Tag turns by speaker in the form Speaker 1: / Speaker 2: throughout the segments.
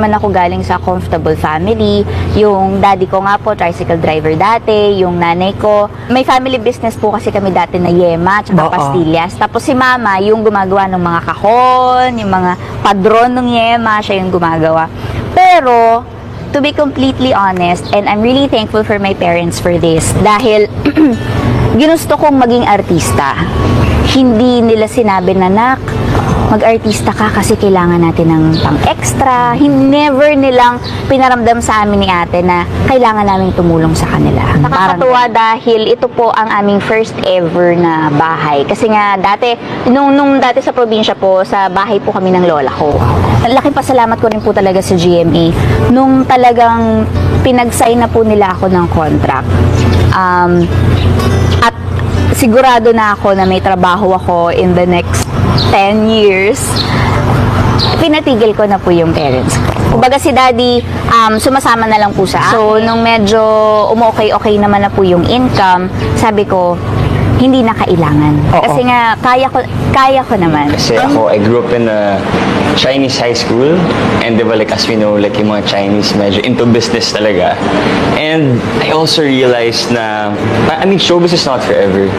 Speaker 1: naman ako galing sa comfortable family. Yung daddy ko nga po, tricycle driver dati. Yung nanay ko, may family business po kasi kami dati na yema, tsaka pastillas. Tapos si mama, yung gumagawa ng mga kahon, yung mga padron ng yema, siya yung gumagawa. Pero, to be completely honest, and I'm really thankful for my parents for this, dahil ginusto kong maging artista. Hindi nila sinabi na, nak, mag-artista ka kasi kailangan natin ng pang-extra. Never nilang pinaramdam sa amin ni ate na kailangan namin tumulong sa kanila. Nakakatuwa dahil ito po ang aming first ever na bahay. Kasi nga dati, nung dati sa probinsya po, sa bahay po kami ng lola ko. Laking pasalamat ko rin po talaga sa GMA. Nung talagang pinag-sign na po nila ako ng contract. At sigurado na ako na may trabaho ako in the next 10 years, pinatigil ko na po yung parents ko. Kumbaga si daddy, sumasama na lang po sa akin. So, nung medyo umokay-okay naman na po yung income, sabi ko, hindi na kailangan. Kasi nga, kaya ko naman.
Speaker 2: Kasi ako, I grew up in a Chinese high school. And diba, like, as we know, like, yung mga Chinese medyo into business talaga. And I also realized na, I mean, showbiz is not forever.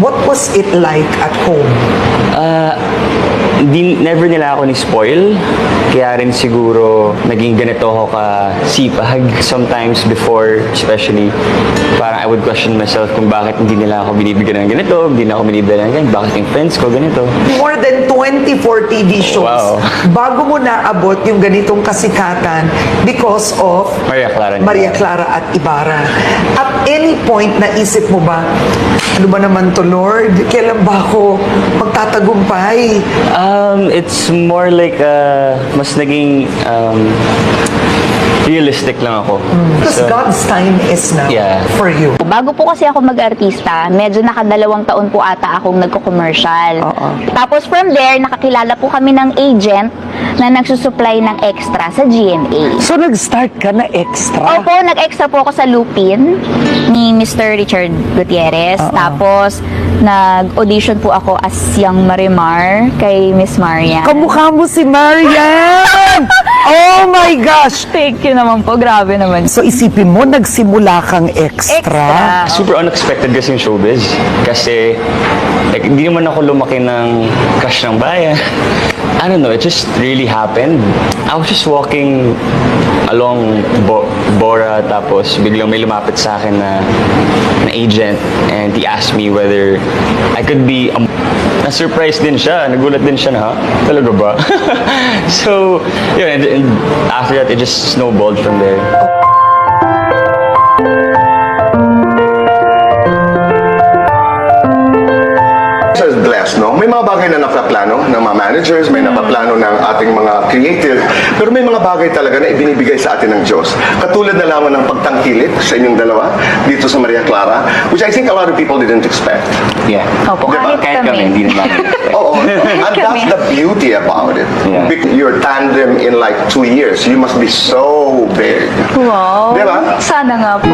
Speaker 3: What was it like at home?
Speaker 2: Never nila ako ni-spoil. Kaya rin siguro naging ganito ako ka-sipag. Sometimes before, especially, parang I would question myself kung bakit hindi nila ako binibigyan ng ganito, hindi na ako binibigyan ng ganito, bakit yung friends ko ganito.
Speaker 3: More than 24 TV shows.
Speaker 2: Wow.
Speaker 3: Bago mo naabot yung ganitong kasikatan because of Maria Clara at Ibarra. At any point, naisip mo ba, ano ba naman to, Lord? Kailan ba ako magtatagumpay?
Speaker 2: It's more like mas naging realistic lang ako.
Speaker 3: Because God's time is now for you.
Speaker 1: Bago po kasi ako mag-artista, medyo nakadalawang taon po ata akong nagko-commercial. Tapos from there, nakakilala po kami ng agent na nagsusupply ng extra sa GMA.
Speaker 3: So, nag-start ka na extra?
Speaker 1: Opo, nag-extra po ako sa Lupin ni Mr. Richard Gutierrez. Tapos, nag-audition po ako as Young Marimar kay Miss Marian.
Speaker 3: Kamukha mo si Marian! Oh my gosh!
Speaker 1: Thank you naman po. Grabe naman.
Speaker 3: So, isipin mo, nagsimula kang extra?
Speaker 2: Super unexpected kasi yung showbiz. Kasi, like, hindi naman ako lumaki ng crush ng bayan. I don't know, it just really happened. I was just walking along Bora, tapos biglang may lumapit sa akin na agent, and he asked me whether I could be na-surprise din siya, nagulat din siya na, ha? Talaga ba? So, yun, and after that, it just snowballed from there.
Speaker 4: Blessed, no? May mga bagay na nakaplano ng mga managers, may nakaplano ng ating mga creative, pero may mga bagay talaga na ibinibigay sa atin ng Diyos. Katulad na lamang ng pagtangkilik sa inyong dalawa dito sa Maria Clara, which I think a lot of people didn't expect.
Speaker 2: Yeah.
Speaker 1: Opo,
Speaker 2: Diba? Kahit kami, hindi naman.
Speaker 4: Oo. And that's the beauty about it.
Speaker 2: Yeah.
Speaker 4: Your tandem in like 2 years, you must be so big.
Speaker 1: Wow.
Speaker 4: Diba?
Speaker 1: Sana nga po.